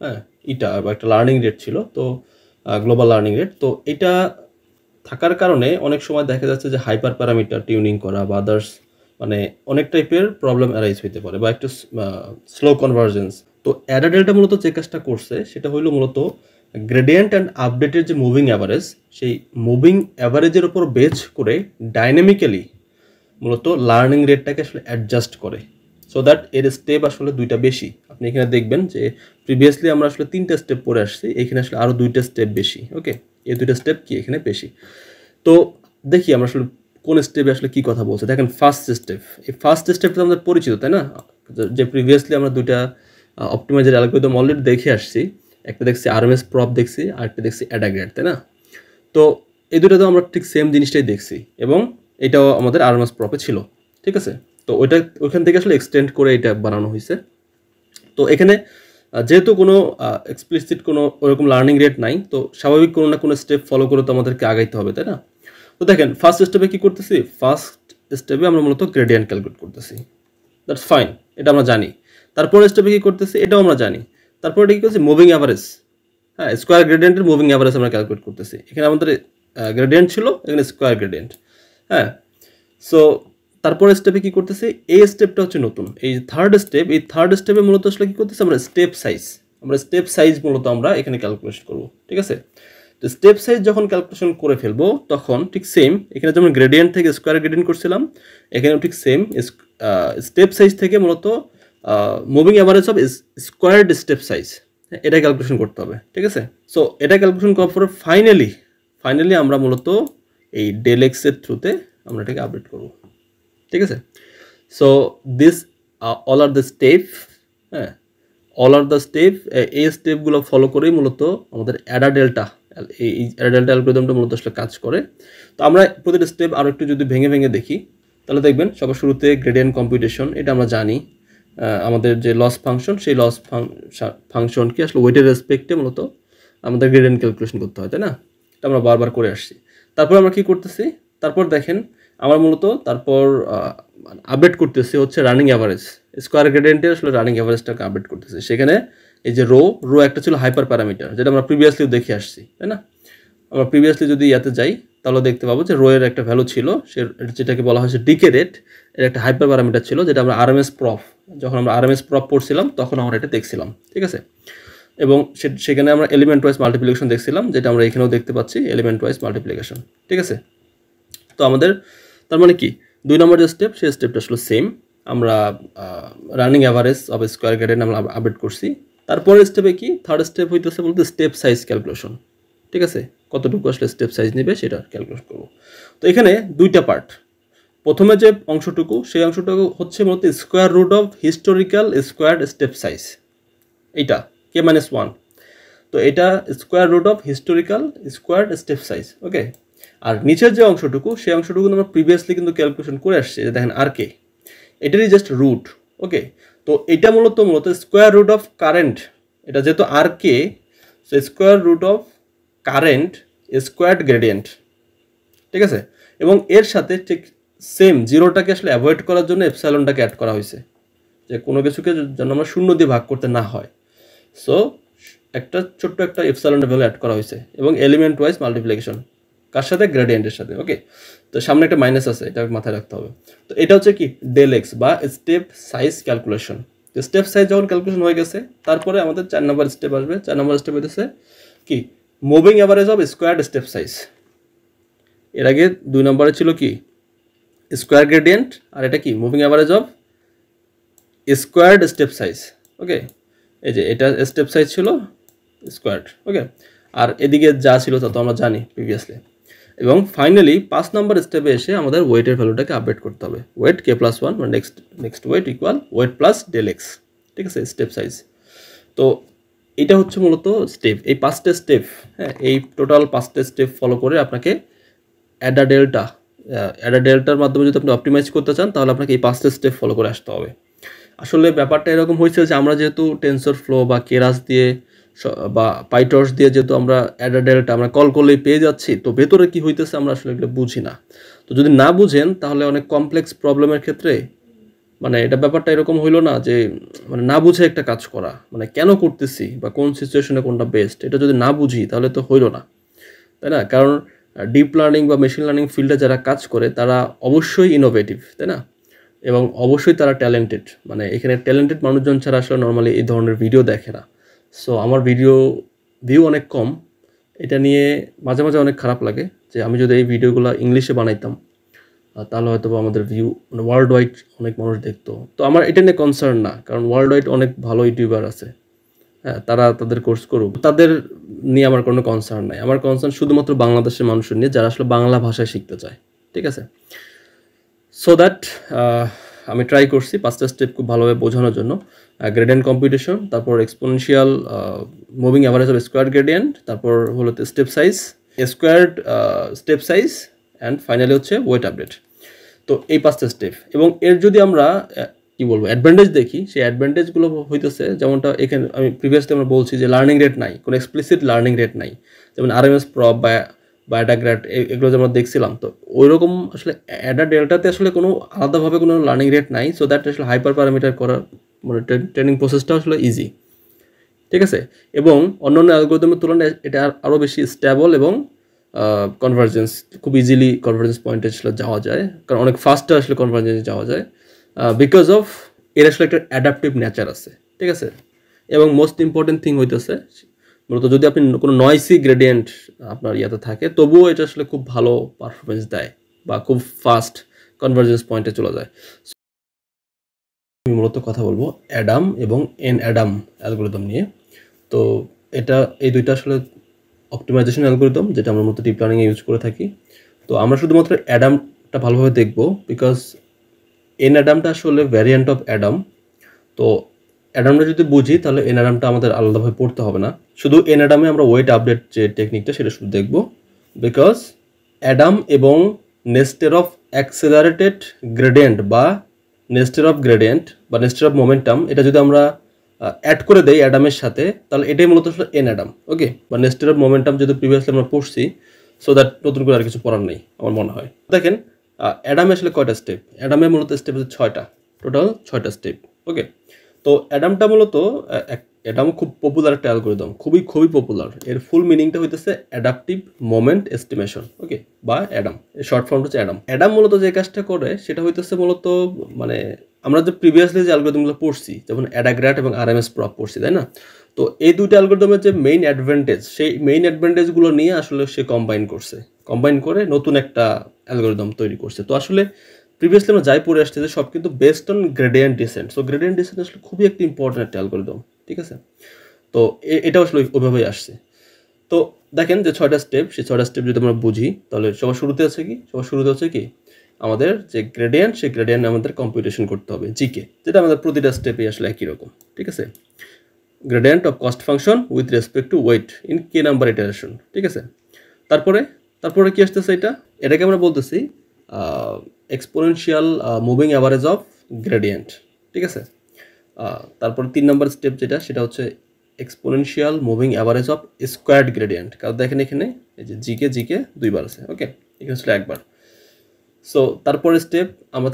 হ্যাঁ, এটা বা একটা লার্নিং রেট ছিল, তো গ্লোবাল লার্নিং রেট। তো এটা থাকার কারণে অনেক সময় দেখা যাচ্ছে যে হাইপার প্যারামিটার টিউনিং করা বা আদার্স মানে অনেক টাইপের প্রবলেম অ্যারাইজ হইতে পারে বা একটু স্লো কনভার্জেন্স। তো অ্যাডা ডেল্টা মূলত যে কাজটা করছে, সেটা হইলো মূলত গ্রেডিয়েন্ট অ্যান্ড আপডেটের যে মুভিং অ্যাভারেজ, সেই মুভিং অ্যাভারেজের উপর বেস করে ডাইনামিক্যালি মূলত লার্নিং রেটটাকে আসলে অ্যাডজাস্ট করে। সো দ্যাট এর স্টেপ আসলে 2টা বেশি। আপনি এখানে দেখবেন যে প্রিভিয়াসলি আমরা আসলে 3টে স্টেপ পরে আসছি, এখানে আসলে আরও 2টা স্টেপ বেশি। ওকে, এই 2টা স্টেপ কি এখানে বেশি। তো দেখি আমরা আসলে কোন স্টেপে আসলে কী কথা বলছে। দেখেন ফার্স্ট স্টেপ, এই ফার্স্ট স্টেপটা আমাদের পরিচিত, তাই না? যে প্রিভিয়াসলি আমরা দুইটা অপটিমাইজার অ্যালগরিদম অলরেডি দেখে আসছি। একটা দেখছি আরএমএস প্রপ দেখছি, আর একটা দেখছি অ্যাডাগ্রেড, তাই না? তো এই দুটো তো আমরা ঠিক সেম জিনিসটাই দেখছি, এবং এটাও আমাদের আরএমএস প্রপে ছিল, ঠিক আছে? তো ওইখান থেকে আসলে এক্সটেন্ড করে এটা বানানো হয়েছে। তো এখানে যেহেতু কোনো এক্সপ্লিসিট কোনো ওরকম লার্নিং রেট নাই, তো স্বাভাবিক কোনো না কোনো স্টেপ ফলো করে তো আমাদেরকে আগাইতে হবে, তাই না? তো দেখেন ফার্স্ট স্টেপে কী করতেছি, ফার্স্ট স্টেপে আমরা মূলত গ্রেডিয়েন্ট ক্যালকুলেট করতেছি, দ্যাটস ফাইন, এটা আমরা জানি। তারপরে স্টেপে কী করতেছি, এটাও আমরা জানি। তারপরে এটা কী করছি, মুভিং অ্যাভারেজ, হ্যাঁ, স্কোয়ার গ্রেডিয়েন্টের মুভিং অ্যাভারেজ আমরা ক্যালকুলেট করতেছি। এখানে আমাদের গ্রেডিয়েন্ট ছিল, এখানে স্কোয়ার গ্রেডিয়েন্ট, হ্যাঁ। সো তারপরে স্টেপে কী করতেছি, এই স্টেপটা হচ্ছে নতুন, এই থার্ড স্টেপ। এই থার্ড স্টেপে মূলত আসলে কী করতেছি, আমরা স্টেপ সাইজ মূলত আমরা এখানে ক্যালকুলেশন করবো, ঠিক আছে? তো স্টেপ সাইজ যখন ক্যালকুলেশন করে ফেলবো, তখন ঠিক সেম এখানে যেমন গ্রেডিয়েন্ট থেকে স্কোয়ার গ্রেডিয়েন্ট করছিলাম, এখানেও ঠিক সেম স্টেপ সাইজ থেকে মূলত moving average of squared step size, এটা ক্যালকুলেশন করতে হবে, ঠিক আছে? সো এটা ক্যালকুলেশন করার পরে ফাইনালি আমরা মূলত এই ডেল এক্সের থ্রুতে আমরা এটাকে আপডেট করবো, ঠিক আছে? So this all are the step, হ্যাঁ, অল আর দ্য স্টেপ। এই স্টেপগুলো ফলো করেই মূলত আমাদের অ্যাডা ডেল্টা অ্যালগরিদমটা মূলত আসলে কাজ করে। তো আমরা প্রতিটা স্টেপ আরও একটু যদি ভেঙে ভেঙে দেখি, তাহলে দেখবেন সবার শুরুতে গ্রেডিয়েন্ট কম্পিউটেশন, এটা আমরা জানি। আমাদের যে লস ফাংশন, সেই লস ফাংশনকে আসলে ওয়েটের রেসপেক্টে মূলত আমাদের গ্রেডিয়েন্ট ক্যালকুলেশন করতে হয়, তাই না? এটা আমরা বারবার করে আসছি। তারপর আমরা কী করতেছি, তারপর দেখেন আমরা মূলত তারপর আপডেট করতেছি হচ্ছে রানিং অ্যাভারেজ, স্কোয়ার গ্রেডিয়েন্টের আসলে রানিং অ্যাভারেজটাকে আপডেট করতেছি। সেখানে এই যে রো একটা ছিল হাইপার প্যারামিটার, যেটা আমরা প্রিভিয়াসলি দেখে আসছি, তাই না? আমরা প্রিভিয়াসলি যদি ইয়াতে যাই, তাহলে দেখতে পাবো যে রো এর একটা ভ্যালু ছিল, যেটাকে বলা হয়েছে ডিকে রেট, এর একটা হাইপার প্যারামিটার ছিল, যেটা আমরা যখন আমরা আরএমএস প্রপ পড়ছিলাম তখন আমরা এটা দেখছিলাম, ঠিক আছে? এবং সেখানে আমরা এলিমেন্ট ওয়াইজ মাল্টিপ্লিকেশন দেখছিলাম, যেটা আমরা এখানেও দেখতে পাচ্ছি, এলিমেন্ট ওয়াইজ মাল্টিপ্লিকেশন, ঠিক আছে? তো আমাদের তার মানে কি, 2 নম্বর যে স্টেপ, সেই স্টেপটা আসলে সেম। আমরা running average of square gradient আমরা আপডেট করছি। তারপরের স্টেপে কি, থার্ড স্টেপ হইতেছে বলতে স্টেপ সাইজ ক্যালকুলেশন, ঠিক আছে? কতটুকু আসলে স্টেপ সাইজ নেবে সেটা ক্যালকুলেট করবো। তো এখানে দুইটা পার্ট। প্রথমে যে অংশটুকু, সেই অংশটুকু হচ্ছে মূলত square root of historical squared step size, এইটা k-1। তো এটা square root of historical squared step size, okay. আর নিচের যে অংশটুকু, সেই অংশটুকু আমরা প্রিভিয়াসলি কিন্তু ক্যালকুলেশন করে আসছি, দেখেন আর কে, এটারই জাস্ট রুট, ওকে। তো এটা মূলত স্কোয়ার রুট অফ কারেন্ট, এটা যেহেতু R K, so square root of current squared gradient, ঠিক আছে? এবং এর সাথে ঠিক সেম জিরোটাকে আসলে অ্যাভয়েড করার জন্য এপসাইলনটাকে অ্যাড করা হয়েছে, যে কোনো কিছুকে যেন আমরা শূন্য দিয়ে ভাগ করতে না হয়। সো একটা ছোট্ট একটা এপসাইলনের ভ্যালু অ্যাড করা হয়েছে, এবং এলিমেন্ট ওয়াইজ মাল্টিপ্লিকেশন, কার সাথে, গ্রেডিয়েন্টের সাথে, ওকে। তো সামনে একটা মাইনাস আছে, এটা মাথায় রাখতে হবে। তো এটা হচ্ছে কি, ডেল এক্স বা স্টেপ সাইজ ক্যালকুলেশন। তো স্টেপ সাইজ যখন ক্যালকুলেশন হয়ে গেছে, তারপরে আমাদের 4 নম্বর স্টেপ আসবে। 4 নম্বর স্টেপ হইতেছে কি, moving average of squared step size. এর আগে 2 নম্বরে ছিল কি, স্কোয়ার গ্রেডিয়েন্ট, আর এটা কি, moving average of squared step size, okay. এই যে এটা স্টেপ সাইজ ছিল স্কোয়ার্ড, ওকে। আর এদিকে যা ছিল তা তো আমরা জানি প্রিভিয়াসলি। এবং ফাইনালি 5 নম্বর স্টেপে এসে আমাদের ওয়েটের ভ্যালুটাকে আপডেট করতে হবে। ওয়েট k+1 মানে next weight equal weight plus del x, ঠিক আছে, স্টেপ সাইজ। তো এটা হচ্ছে মূলত স্টেপ, এই 5টা স্টেপ, হ্যাঁ, এই টোটাল 5টা স্টেপ ফলো করে আপনাকে অ্যাডা ডেল্টার মাধ্যমে যদি আপনি অপটিমাইজ করতে চান, তাহলে আপনাকে এই 5টা স্টেপ ফলো করে আসতে হবে। আসলে ব্যাপারটা এরকম হয়েছে যে আমরা যেহেতু টেনসর ফ্লো বা কেরাস দিয়ে বা পাইটর্স দিয়ে যেহেতু আমরা অ্যাডা ডেল্টা আমরা কল করলেই পেয়ে যাচ্ছি, তো ভেতরে কি হইতেছে আমরা আসলে এগুলো বুঝি না। তো যদি না বুঝেন, তাহলে অনেক কমপ্লেক্স প্রবলেমের ক্ষেত্রে মানে এটা ব্যাপারটা এরকম হইলো না যে মানে না বুঝে একটা কাজ করা, মানে কেন করতেছি বা কোন সিচুয়েশনে কোনটা বেস্ট, এটা যদি না বুঝি তাহলে তো হইলো না, তাই না? কারণ ডিপ লার্নিং বা মেশিন লার্নিং ফিল্ডে যারা কাজ করে তারা অবশ্যই ইনোভেটিভ, তাই না? এবং অবশ্যই তারা ট্যালেন্টেড, মানে এখানে ট্যালেন্টেড মানুষজন ছাড়া আসলে নর্মালি এই ধরনের ভিডিও দেখে না। সো আমার ভিউ অনেক কম, এটা নিয়ে মাঝে মাঝে অনেক খারাপ লাগে যে আমি যদি এই ভিডিওগুলো ইংলিশে বানাইতাম, তাহলে হয়তো আমাদের ভিউ মানে ওয়ার্ল্ড ওয়াইড অনেক মানুষ দেখতো। তো আমার এটা নিয়ে কনসার্ন না, কারণ ওয়ার্ল্ড ওয়াইড অনেক ভালো ইউটিউবার আছে, হ্যাঁ, তারা তাদের কোর্স করুক, তাদের নিয়ে আমার কোনো কনসার্ন নাই। আমার কনসার্ন শুধুমাত্র বাংলাদেশের মানুষের নিয়ে, যারা আসলে বাংলা ভাষায় শিখতে চায়, ঠিক আছে। সো দ্যাট আমি ট্রাই করছি 5টা স্টেপ খুব ভালোভাবে বোঝানোর জন্য। গ্রেডিয়েন্ট কম্পিউটেশন, তারপর exponential moving average of square gradient, তারপর হলো step size, squared step size, and finally হচ্ছে ওয়েট আপডেট। তো এই 5টা স্টেপ, এবং এর যদি আমরা কি বলবো অ্যাডভান্টেজ দেখি, সেই অ্যাডভান্টেজগুলো হইতেছে যেমনটা এখানে আমি প্রিভিয়াসলি আমরা বলছি যে লার্নিং রেট নাই, কোনো এক্সপ্লিসিট লার্নিং রেট নাই, যেমন RMS প্রপ বা অ্যাডাগ্রাড এগুলো যে আমরা দেখছিলাম। তো ওই রকম আসলে অ্যাডা ডেল্টাতে আসলে কোনো আলাদাভাবে কোনো লার্নিং রেট নাই। সো দ্যাট আসলে হাইপার প্যারামিটার করার মানে ট্রেনিং প্রসেসটা আসলে ইজি, ঠিক আছে। এবং অন্যান্য অ্যালগরিদমের তুলনায় এটা আরও বেশি স্টেবল এবং কনভার্জেন্স খুব ইজিলি কনভার্জেন্স পয়েন্টে আসলে যাওয়া যায়, কারণ অনেক ফাস্টে আসলে কনভার্জেন্সে যাওয়া যায় বিকজ অফ এর আসলে একটা অ্যাডাপটিভ নেচার আছে, ঠিক আছে। এবং মোস্ট ইম্পর্টেন্ট থিং হইতেছে মূলত যদি আপনি কোনো নয়েসি গ্রেডিয়েন্ট আপনার ইয়াতে থাকে, তবুও এটা আসলে খুব ভালো পারফরমেন্স দেয় বা খুব ফাস্ট কনভার্জেন্স পয়েন্টে চলে যায়। আমি মূলত কথা বলবো অ্যাডাম এবং এন অ্যাডাম অ্যালগরিদম নিয়ে। তো এই দুইটা আসলে অপটিমাইজেশন অ্যালগরিদম যেটা আমরা মূলত ডিপ লার্নিংয়ে ইউজ করে থাকি। তো আমরা শুধুমাত্র অ্যাডামটা ভালোভাবে দেখব, বিকজ এন অ্যাডামটা আসলে ভ্যারিয়েন্ট অফ অ্যাডাম। তো অ্যাডামটা যদি বুঝি তাহলে এন অ্যাডামটা আমাদের আলাদাভাবে পড়তে হবে না। শুধু এন অ্যাডামে আমরা ওয়েট আপডেট যে টেকনিকটা সেটা শুধু দেখব, বিকজ অ্যাডাম এবং নেস্টের অফ অ্যাক্সেলারেটেড গ্রেডিয়েন্ট বা নেস্টের অফ গ্রেডিয়েন্ট বা নেস্টের অফ মোমেন্টাম, এটা যদি আমরা অ্যাড করে দেই অ্যাডামের সাথে, তাহলে এটাই মূলত আসলে এন অ্যাডাম। ওকে, বা নেস্টের অফ মোমেন্টাম যদি প্রিভিয়াসলি আমরা পড়ছি, সো দ্যাট নতুন করে আর কিছু পড়ার নেই আমার মনে হয়। দেখেন অ্যাডামে আসলে কয়টা স্টেপ? অ্যাডামে মূলত স্টেপ হচ্ছে 6টা, টোটাল 6টা স্টেপ। ওকে, তো অ্যাডামটা মূলত অ্যাডাম খুব পপুলার একটা অ্যালগরিদম, খুবই পপুলার। এর ফুল মিনিংটা হইতেছে অ্যাডাপটিভ মোমেন্ট এস্টিমেশন, ওকে, বা অ্যাডাম, এর শর্ট ফর্ম হচ্ছে অ্যাডাম। অ্যাডাম মূলত যে কাজটা করে সেটা হইতেছে মূলত মানে আমরা যে প্রিভিয়াসলি যে অ্যালগরিদমগুলো পড়ছি, যেমন অ্যাডাগ্রাড এবং RMS প্রপ পড়ছি, তাই না? তো এই দুইটা অ্যালগরিদমের যে মেইন অ্যাডভান্টেজ, সেই মেইন অ্যাডভান্টেজগুলো নিয়ে আসলে সে কম্বাইন করে নতুন একটা অ্যালগরিদম তৈরি করছে। তো আসলে প্রিভিয়াসলি আমরা যাই পড়ে আসছে যে সব কিন্তু based on gradient descent. So gradient descent আসলে খুবই একটা ইম্পর্টেন্ট একটা অ্যালগরিদম, ঠিক আছে। তো এটা আসলে ওইভাবেই আসছে। তো দেখেন যে 6টা স্টেপ, সেই 6টা স্টেপ যদি আমরা বুঝি, তাহলে সবার শুরুতে হচ্ছে কি আমাদের যে গ্রেডিয়েন্ট, সেই গ্রেডিয়েন্ট আমাদের কম্পিউটেশন করতে হবে জিকে, যেটা আমাদের প্রতিটা স্টেপে আসলে একই রকম, ঠিক আছে। Gradient of cost function with respect to weight in k number iteration, ঠিক আছে। তারপরে কি আসতেছে? এটাকে আমরা বলতেছি exponential moving average of gradient, ঠিক আছে। তারপর 3 নম্বর স্টেপ সেটা হচ্ছে exponential moving average of squared gradient. কারণ দেখেন এখানে এই যে জিকে 2বার আছে, ওকে, এখানে আসলে 1বার। সো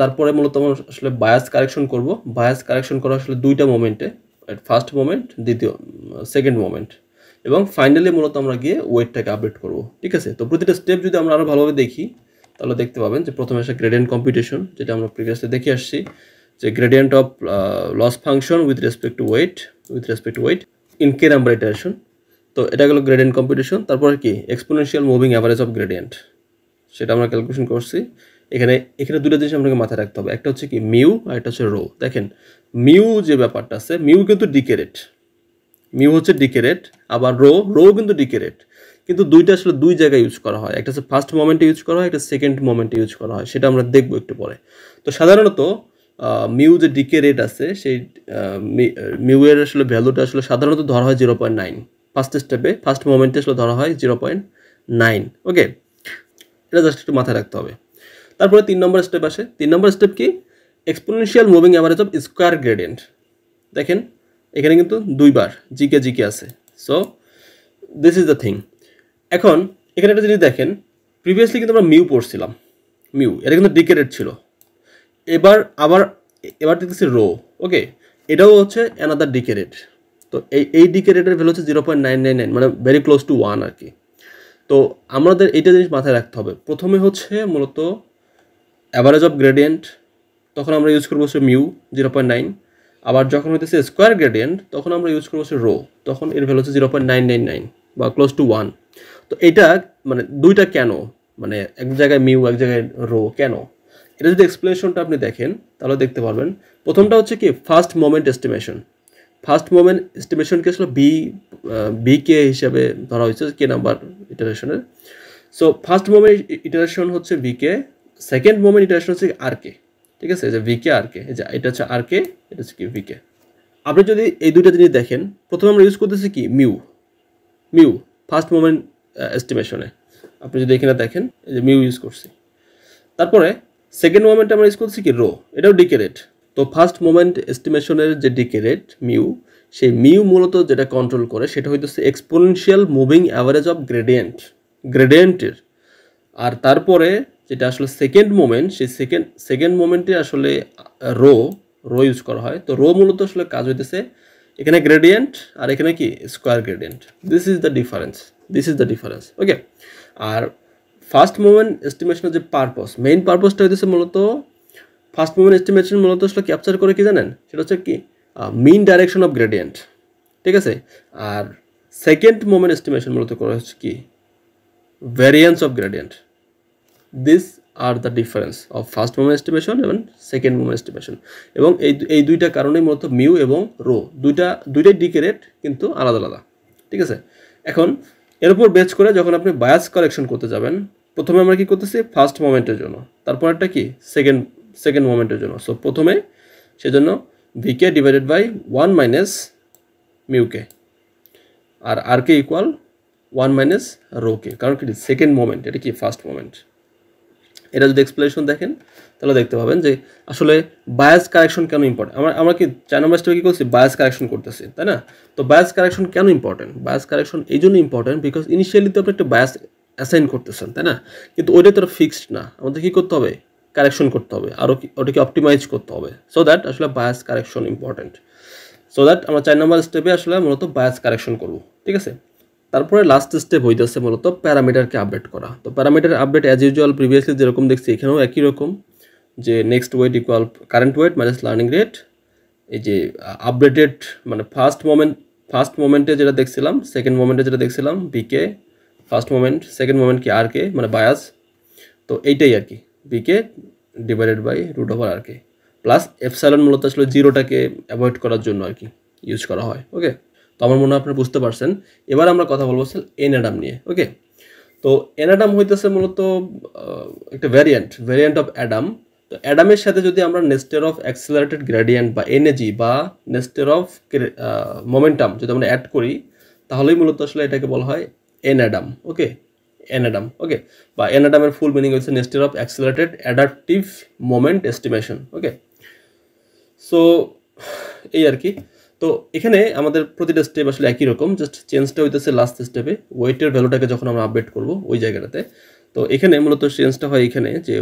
তারপরে মূলত আমরা আসলে বায়াস কারেকশন করব। বায়াস কারেকশন করা আসলে 2টা মোমেন্টে, ফার্স্ট মোমেন্ট, সেকেন্ড মোমেন্ট, এবং ফাইনালি মূলত আমরা গিয়ে ওয়েটটাকে আপডেট করব, ঠিক আছে। তো প্রতিটা স্টেপ যদি আমরা আরও ভালোভাবে দেখি, তাহলে দেখতে পাবেন যে প্রথমে আসে গ্রেডিয়েন্ট কম্পিউটেশন, যেটা আমরা প্রিভিয়াসলি দেখে আসছি, যে gradient of loss function with respect to weight in k number iteration. তো এটা গেলো গ্রেডিয়েন্ট কম্পিউটেশন। তারপরে কি exponential moving average of gradient, সেটা আমরা ক্যালকুলেশন করছি। এখানে 2টা জিনিস আপনাকে মাথায় রাখতে হবে, একটা হচ্ছে কি মিউ আর একটা হচ্ছে রো। দেখেন মিউ যে ব্যাপারটা আছে, মিউ কিন্তু ডিকে রেট, আবার রো কিন্তু ডিকে রেট, কিন্তু দুইটা আসলে দুই জায়গায় ইউজ করা হয়। একটা হচ্ছে ফার্স্ট মোমেন্টে ইউজ করা হয়, একটা সেকেন্ড মোমেন্টে ইউজ করা হয়, সেটা আমরা দেখবো একটু পরে। তো সাধারণত মিউ যে ডিকে রেট আছে, সেই মিউ এর আসলে ভ্যালুটা আসলে সাধারণত ধরা হয় 0.9। ফার্স্ট মোমেন্টে আসলে ধরা হয় 0.9, ওকে, এটা জাস্ট একটু মাথায় রাখতে হবে। তারপরে 3 নম্বর স্টেপ আসে। 3 নম্বর স্টেপ কি exponential moving average of square gradient. দেখেন এখানে কিন্তু 2বার জিকে আছে। So this is the thing. এখন এখানে একটা জিনিস দেখেন, প্রিভিয়াসলি কিন্তু আমরা মিউ পড়ছিলাম, এটা কিন্তু ডিকে রেট ছিল। এবার দেখতেছি রো, ওকে, এটাও হচ্ছে অ্যানাদার ডিকে রেট। তো এই ডিকে রেটের ভ্যালু হচ্ছে 0.999, মানে ভেরি ক্লোজ টু 1 আর কি। তো আমাদের এইটা জিনিস মাথায় রাখতে হবে। প্রথমে হচ্ছে মূলত অ্যাভারেজ অফ গ্রেডিয়েন্ট, তখন আমরা ইউজ করবো হচ্ছে মিউ 0.9। আবার যখন হইতেছে স্কোয়ার গ্রেডিয়েন্ট, তখন আমরা ইউজ করবো হচ্ছে রো, তখন এর ভ্যালু হচ্ছে 0.999 বা ক্লোজ টু 1। তো এটা মানে দুইটা কেন, মানে এক জায়গায় মিউ এক জায়গায় রো কেন, এটা যদি এক্সপ্লেনেশনটা আপনি দেখেন তাহলে দেখতে পারবেন। প্রথমটা হচ্ছে কি ফার্স্ট মোমেন্ট এস্টিমেশনকে আসলে বিকে হিসাবে ধরা হয়েছে কে নাম্বার ইটারেশনের। সো ফার্স্ট মোমেন্ট ইটারেশন হচ্ছে বিকে, সেকেন্ড মোমেন্ট ইটারেশন হচ্ছে আর কে, ঠিক আছে, যে ভিকে আর কে, যে এটা হচ্ছে আর কে, এটা হচ্ছে কি ভিকে। আপনি যদি এই দুইটা জিনিস দেখেন, প্রথমে আমরা ইউজ করতেছি কি মিউ, মিউ ফার্স্ট মোমেন্ট এস্টিমেশনে আপনি যদি এখানে দেখেন এই যে মিউ ইউজ করছি। তারপরে সেকেন্ড মোমেন্টে আমরা ইউজ করছি কি রো, এটাও ডিকে রেট। তো ফার্স্ট মোমেন্ট এস্টিমেশনের যে ডিকে রেট মিউ, সেই মিউ মূলত যেটা কন্ট্রোল করে সেটা হইতেছে এক্সপোনেনশিয়াল মুভিং অ্যাভারেজ অফ গ্রেডিয়েন্টের। আর তারপরে যেটা আসলে সেকেন্ড মোমেন্ট, সেই সেকেন্ড মোমেন্টে আসলে রো রো ইউজ করা হয়। তো রো মূলত আসলে কাজ হইতেছে এখানে গ্রেডিয়েন্ট আর এখানে কি square gradient. This is the difference okay. আর ফার্স্ট মোমেন্ট এস্টিমেশনের যে মেইন পারপসটা হইতেছে মূলত ফার্স্ট মোমেন্ট এস্টিমেশন মূলত আসলে ক্যাপচার করে কি জানেন, সেটা হচ্ছে কি মিন ডাইরেকশন অফ গ্রেডিয়েন্ট, ঠিক আছে। আর সেকেন্ড মোমেন্ট এস্টিমেশন মূলত করা হচ্ছে কি variance of gradient. This are the difference of first moment estimation এবং সেকেন্ড মোমেন্ট এস্টিমেশন। এবং এই দুইটা কারণেই মূলত মিউ এবং রো দুইটাই ডিকে রেট কিন্তু আলাদা আলাদা, ঠিক আছে। এখন এর উপর বেচ করে যখন আপনি বায়াস কারেকশন করতে যাবেন, প্রথমে আমরা কি করতেছি ফার্স্ট মোমেন্টের জন্য, তারপর একটা কি সেকেন্ড মোমেন্টের জন্য। সো প্রথমে সেজন্য ভিকে ডিভাইডেড বাই 1 মাইনাস মিউকে, আর R K equal 1 minus rho K, কারণ কি সেকেন্ড মোমেন্ট, এটা কি ফার্স্ট মোমেন্ট। এটা যদি এক্সপ্লেনেশন দেখেন তাহলে দেখতে পাবেন যে আসলে বায়াস কারেকশন কেন ইম্পর্টেন্ট। আমরা কি 4 নম্বর স্টেপে কি করছি, বায়াস কারেকশন করতেছি, তাই না। তো বায়াস কারেকশন কেন ইম্পর্টেন্ট, বায়াস কারেকশন এই জন্য ইম্পর্টেন্ট বিকজ ইনিশিয়ালি তো আপনি একটা বায়াস অ্যাসাইন করতেছেন, তাই না, কিন্তু ওইটা তো ফিক্সড না, আমাদের কী করতে হবে, কারেকশন করতে হবে, আরও ওটাকে অপটিমাইজ করতে হবে। সো দ্যাট আসলে bias correction important. So that আমরা 4 নম্বর স্টেপে আসলে মূলত বায়াস কারেকশন করব, ঠিক আছে। তারপরে লাস্ট স্টেপ হইতেছে মূলত প্যারামিটারকে আপডেট করা। তো parameter update as usual previously যেরকম দেখছি এখানেও একই রকম, যে next weight equal current weight minus learning rate. এই যে আপডেটেড মানে ফার্স্ট মোমেন্টে যেটা দেখছিলাম, সেকেন্ড মোমেন্টে যেটা দেখছিলাম BK, first moment second moment কি আর কে মানে বায়াস। তো এইটাই আর কি BK divided by root over R K plus epsilon মূলত আসলে জিরোটাকে অ্যাভয়েড করার জন্য আর কি ইউজ করা হয়। ওকে, তো আমার মনে হয় আপনারা বুঝতে পারছেন। এবার আমরা কথা বলবো এনঅ্যাডাম নিয়ে। ওকে, তো এনঅ্যাডাম হইতেছে মূলত একটা ভ্যারিয়েন্ট অফ অ্যাডাম। তো অ্যাডামের সাথে যদি আমরা নেস্টের অফ অ্যাক্সিলারেটেড গ্রেডিয়েন্ট বা এনএজি বা নেস্টের অফ মোমেন্টাম যদি আমরা অ্যাড করি, তাহলেই মূলত আসলে এটাকে বলা হয় এনঅ্যাডাম। ওকে, এনঅ্যাডাম। ওকে, বা এনঅ্যাডামের ফুল মিনিং হচ্ছে Nesterov accelerated adaptive moment estimation. Okay, so এই আর কি। তো এখানে আমাদের প্রতিটা স্টেপ আসলে একই রকম, জাস্ট চেঞ্জটা হইতেছে লাস্ট স্টেপে ওয়েটের ভ্যালুটাকে যখন আমরা আপডেট করব ওই জায়গাটাতে। তো এখানে মূলত চেঞ্জটা হয় এখানে যে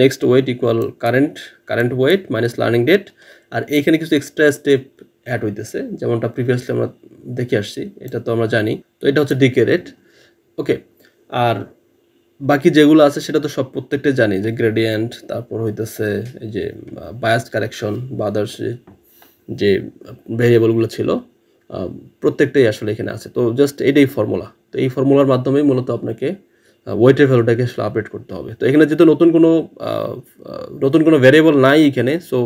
next weight equal current weight minus learning rate. আর এইখানে কিছু এক্সট্রা স্টেপ অ্যাড হইতেছে, যেমনটা প্রিভিয়াসলি আমরা দেখে আসছি, এটা তো আমরা জানি। তো এটা হচ্ছে ডিকে রেট। ওকে, আর বাকি যেগুলো আছে সেটা তো সব প্রত্যেকটাই জানি, যে গ্রেডিয়েন্ট, তারপর হইতেছে এই যে বায়াস কারেকশন বা আদার্স যে ভেরিয়েবলগুলো ছিল প্রত্যেকটাই আসলে এখানে আছে। তো জাস্ট এটাই ফর্মুলা। তো এই ফর্মুলার মাধ্যমেই মূলত আপনাকে ওয়েটের ভ্যালুটাকে আসলে আপডেট করতে হবে। তো এখানে যেহেতু নতুন কোনো ভ্যারিয়েবল নাই এখানে, সো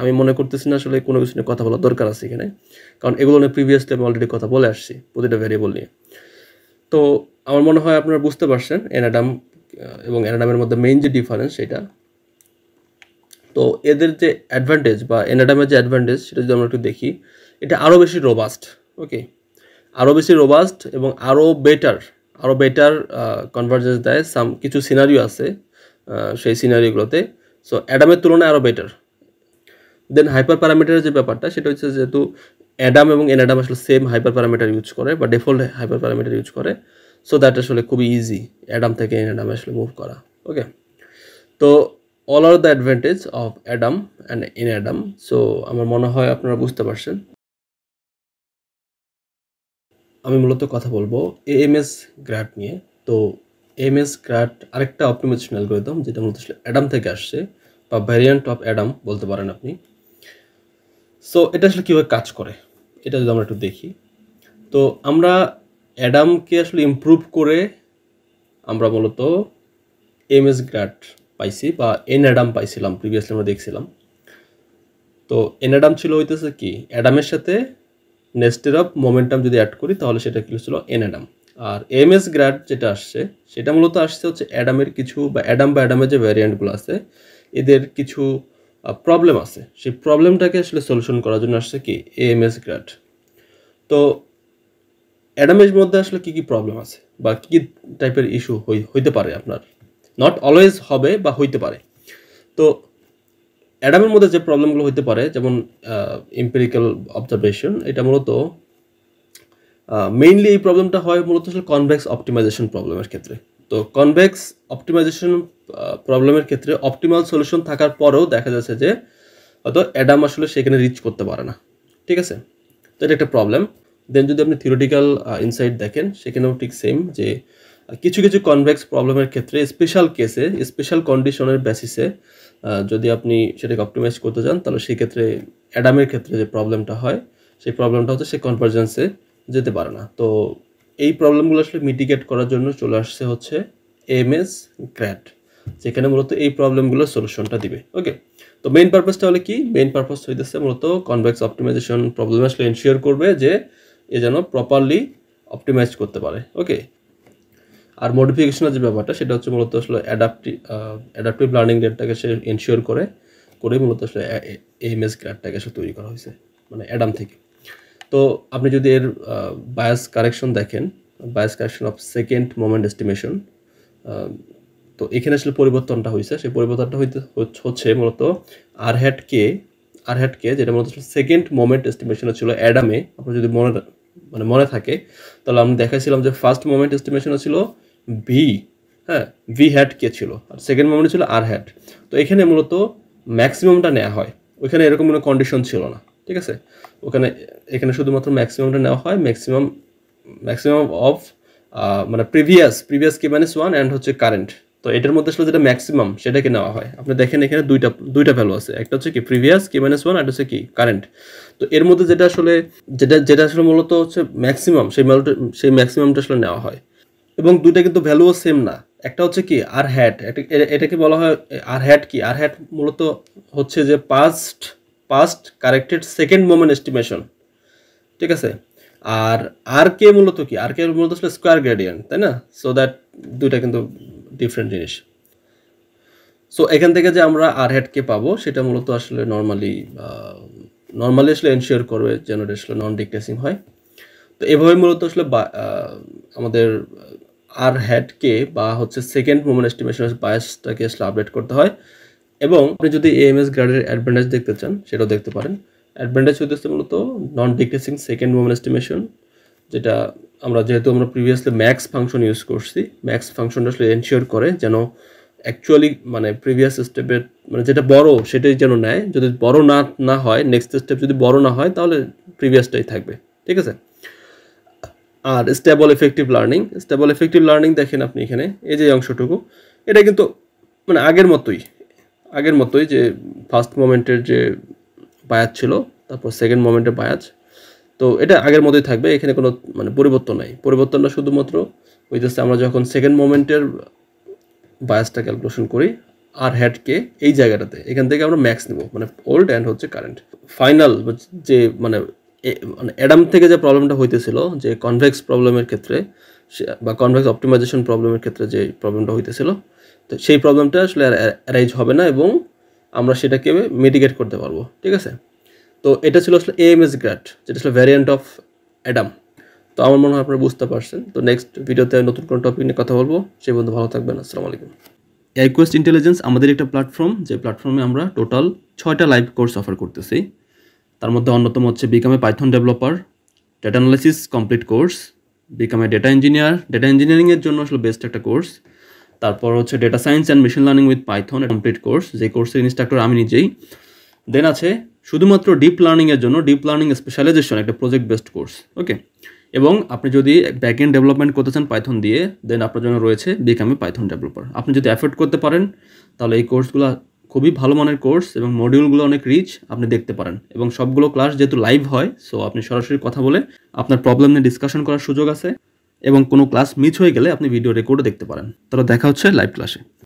আমি মনে করতেছি না আসলে কোনো কিছু নিয়ে কথা বলার দরকার আছে এখানে, কারণ এগুলো নিয়ে প্রিভিয়াসলি আমি অলরেডি কথা বলে আসছি প্রতিটা ভ্যারিয়েবল নিয়ে। তো আমার মনে হয় আপনারা বুঝতে পারছেন এনঅ্যাডাম এবং এনঅ্যাডামের মধ্যে মেইন যে ডিফারেন্স সেটা। তো এদের যে অ্যাডভান্টেজ বা এনঅ্যাডামের যে অ্যাডভান্টেজ সেটা যদি আমরা একটু দেখি, এটা আরও বেশি রোবাস্ট। ওকে, আরও বেশি রোবাস্ট এবং আরও বেটার কনভার্জেন্স দেয়। কিছু সিনারিও আছে সেই সিনারিওগুলোতে, সো অ্যাডামের তুলনায় আরও বেটার। দেন হাইপার প্যারামিটারের যে ব্যাপারটা সেটা হচ্ছে যেহেতু অ্যাডাম এবং এনঅ্যাডাম আসলে সেম হাইপার প্যারামিটার ইউজ করে বা ডিফল্ট হাইপার প্যারামিটার ইউজ করে, সো দ্যাট আসলে খুবই ইজি অ্যাডাম থেকে এনঅ্যাডামে আসলে মুভ করা। ওকে, তো all are the advantage of Adam and NAdam. So আমার মনে হয় আপনারা বুঝতে পারছেন। আমি মূলত কথা বলবো এএমএস গ্রাড নিয়ে। তো এএমএস গ্রাড আরেকটা অপটিমাইজেশন অ্যালগরিদম যেটা মূলত আসলে অ্যাডাম থেকে আসছে বা ভ্যারিয়েন্ট অফ অ্যাডাম বলতে পারেন আপনি। সো এটা আসলে কীভাবে কাজ করে এটা যদি আমরা একটু দেখি, তো আমরা অ্যাডামকে আসলে ইমপ্রুভ করে আমরা মূলত এমএস গ্রাড পাইছি বা এনঅ্যাডাম পাইছিলাম প্রিভিয়াসলি আমরা দেখছিলাম। তো এনঅ্যাডাম ছিল হইতেছে কি অ্যাডামের সাথে নেস্টের অফ মোমেন্টাম যদি অ্যাড করি তাহলে সেটা কি ছিল এনঅ্যাডাম। আর এএমএস গ্র্যাড যেটা আসছে সেটা মূলত আসছে হচ্ছে অ্যাডামের কিছু বা অ্যাডামের যে ভ্যারিয়েন্টগুলো আছে এদের কিছু প্রবলেম আছে, সেই প্রবলেমটাকে আসলে সলিউশন করার জন্য আসছে কি এএমএস গ্র্যাড। তো অ্যাডামের মধ্যে আসলে কি প্রবলেম আছে বা কি টাইপের ইস্যু হইতে পারে আপনার, নট অলওয়েজ হবে বা হইতে পারে। তো অ্যাডামের মধ্যে যে প্রবলেমগুলো হইতে পারে যেমন এম্পিরিক্যাল অবজারভেশন, এটা মূলত মেইনলি এই প্রবলেমটা হয় মূলত আসলে কনভেক্স অপটিমাইজেশন প্রবলেমের ক্ষেত্রে। তো কনভেক্স অপটিমাইজেশন প্রবলেমের ক্ষেত্রে অপটিমাল সলিউশন থাকার পরেও দেখা যাচ্ছে যে হয়তো অ্যাডাম আসলে সেখানে রিচ করতে পারে না, ঠিক আছে। তো এটা একটা প্রবলেম। দেন যদি আপনি থিওরিটিক্যাল ইনসাইট দেখেন সেখানেও ঠিক সেম, যে কিছু কিছু কনভেক্স প্রবলেমের ক্ষেত্রে স্পেশাল কেসে স্পেশাল কন্ডিশনের বেসিসে যদি আপনি সেটাকে অপটিমাইজ করতে চান তাহলে সেই ক্ষেত্রে অ্যাডামের ক্ষেত্রে যে প্রবলেমটা হয় সেই প্রবলেমটা হচ্ছে সে কনভার্জেন্সে যেতে পারে না। তো এই প্রবলেমগুলো আসলে মিটিগেট করার জন্য চলে আসছে হচ্ছে এএমএস গ্র্যাড, যেখানে মূলত এই প্রবলেমগুলোর সলিউশনটা দিবে। ওকে, তো মেইন পারপাসটা হলে কি, মেইন পারপাস হইতেছে মূলত কনভেক্স অপটিমাইজেশন প্রবলেম আসলে এনশিওর করবে যে এ যেন প্রপারলি অপটিমাইজ করতে পারে। ওকে, আর মডিফিকেশনের যে ব্যাপারটা সেটা হচ্ছে মূলত আসলে অ্যাডাপটিভ লার্নিং রেটটাকে সে এনশিওর করে মূলত আসলে এএমএস গ্র্যাডটাকে আসলে তৈরি করা হয়েছে মানে অ্যাডাম থেকে। তো আপনি যদি এর বায়াস কারেকশন দেখেন, bias correction of second moment estimation, তো এখানে আসলে পরিবর্তনটা হয়েছে, সেই পরিবর্তনটা হচ্ছে মূলত আর হ্যাট কে যেটা মূলত সেকেন্ড মোমেন্ট এস্টিমেশনে ছিল অ্যাডামে। আপনার যদি মনে থাকে তাহলে আমি দেখাইছিলাম যে ফার্স্ট মোমেন্ট এস্টিমেশনে ছিল ভি হ্যাট কে ছিল, আর সেকেন্ড মোমেন্টে ছিল আর হ্যাট। তো এখানে মূলত ম্যাক্সিমামটা নেওয়া হয়, ওইখানে এরকম কোনো কন্ডিশন ছিল না, ঠিক আছে। এখানে শুধুমাত্র ম্যাক্সিমামটা নেওয়া হয়, ম্যাক্সিমাম অফ মানে previous K minus one and হচ্ছে কারেন্ট। তো এটার মধ্যে আসলে যেটা ম্যাক্সিমাম সেটাকে নেওয়া হয়। আপনি দেখেন এখানে দুইটা ভ্যালু আছে, একটা হচ্ছে কি প্রিভিয়াস কে মাইনাস ওয়ান, আর হচ্ছে কি কারেন্ট। তো এর মধ্যে যেটা আসলে মূলত হচ্ছে ম্যাক্সিমাম, সেই ম্যাক্সিমামটা আসলে নেওয়া হয়। এবং দুইটা কিন্তু ভ্যালুও সেম না। একটা হচ্ছে কি আর হ্যাট, এটাকে বলা হয় আর হ্যাট কি, আর হ্যাট মূলত হচ্ছে যে past corrected second moment estimation, ঠিক আছে। আর কে মূলত কি, আর কে মূলত আসলে স্কোয়ার গ্রেডিয়েন্ট, তাই না। সো দ্যাট দুইটা কিন্তু ডিফারেন্ট জিনিস। সো এখান থেকে যে আমরা আর হ্যাট কে পাবো সেটা মূলত আসলে নর্মালি আসলে এনশিওর করবে যেন এটা আসলে নন ডিক্রিজিং হয়। তো এভাবে মূলত আসলে আমাদের আর হ্যাট কে বা হচ্ছে সেকেন্ড মোমেন্ট এস্টিমেশন বায়াসটাকে আসলে আপডেট করতে হয়। এবং আপনি যদি এএমএস গ্রেডের অ্যাডভান্টেজ দেখতে চান সেটাও দেখতে পারেন। অ্যাডভান্টেজ হচ্ছে মূলত নন ডিক্রিজিং সেকেন্ড মোমেন্ট এস্টিমেশন, যেটা যেহেতু আমরা প্রিভিয়াসলি ম্যাক্স ফাংশন ইউজ করছি, ম্যাক্স ফাংশনটা আসলে এনশিওর করে যেন অ্যাকচুয়ালি মানে প্রিভিয়াস স্টেপের মানে যেটা বড় সেটাই যেন নেয়, যদি বড় না হয়, নেক্সট স্টেপ যদি বড় না হয় তাহলে প্রিভিয়াসটাই থাকবে, ঠিক আছে। আর স্টেবল এফেক্টিভ লার্নিং দেখেন আপনি এখানে এই যে অংশটুকু, এটা কিন্তু মানে আগের মতোই যে ফার্স্ট মোমেন্টের যে বায়াজ ছিল, তারপর সেকেন্ড মোমেন্টের বায়াজ, তো এটা আগের মতোই থাকবে, এখানে কোনো মানে পরিবর্তন নাই। পরিবর্তনটা শুধুমাত্র হইতেছে আমরা যখন সেকেন্ড মোমেন্টের বায়াসটা ক্যালকুলেশন করি আর হ্যাটকে এই জায়গাটাতে, এখান থেকে আমরা ম্যাক্স নেব, মানে ওল্ড অ্যান্ড হচ্ছে কারেন্ট। ফাইনাল যে মানে অ্যাডাম থেকে যে প্রবলেমটা হইতেছিল যে কনভেক্স প্রবলেমের ক্ষেত্রে বা কনভেক্স অপটিমাইজেশন প্রবলেমের ক্ষেত্রে যে প্রবলেমটা হইতেছিল, তো সেই প্রবলেমটা আসলে অ্যারাইজ হবে না এবং আমরা সেটাকে মিটিগেট করতে পারবো, ঠিক আছে। তো এটা ছিল আসলে এএমএস গ্র্যাড, যেটা আসলে ভ্যারিয়েন্ট অফ অ্যাডাম। তো আমার মনে হয় আপনারা বুঝতে পারছেন। তো নেক্সট ভিডিওতে নতুন কোনো টপিক নিয়ে কথা বলবো। সেই বন্ধু ভালো থাকবেন। আসসালামু আলাইকুম। এআইকুয়েস্ট ইন্টেলিজেন্স আমাদের একটা প্ল্যাটফর্ম, যে প্ল্যাটফর্মে আমরা টোটাল 6টা লাইভ কোর্স অফার করতেছি। তার মধ্যে অন্যতম হচ্ছে become a Python developer, data analysis complete course, become a data ইঞ্জিনিয়ারিংয়ের জন্য আসলে বেস্ট একটা কোর্স। তারপর হচ্ছে data science and machine learning with Python complete course, যে কোর্সের ইনস্ট্রাক্টর আমি নিজেই। দেন আছে শুধুমাত্র ডিপ লার্নিংয়ের জন্য ডিপ লার্নিং স্পেশালাইজেশন একটা প্রজেক্ট বেসড কোর্স। ওকে, এবং আপনি যদি ব্যাক এন্ড ডেভেলপমেন্ট করতে চান পাইথন দিয়ে, দেন আপনার জন্য রয়েছে বিকাম এ পাইথন ডেভেলপার। আপনি যদি অ্যাফোর্ড করতে পারেন তাহলে এই কোর্সগুলো খুবই ভালো মানের কোর্স এবং মডিউলগুলো অনেক রিচ, আপনি দেখতে পারেন। এবং সবগুলো ক্লাস যেহেতু লাইভ হয়, সো আপনি সরাসরি কথা বলে আপনার প্রবলেম নিয়ে ডিসকাশন করার সুযোগ আছে, এবং কোনো ক্লাস মিস হয়ে গেলে আপনি ভিডিও রেকর্ডও দেখতে পারেন। তাহলে দেখা হচ্ছে লাইভ ক্লাসে।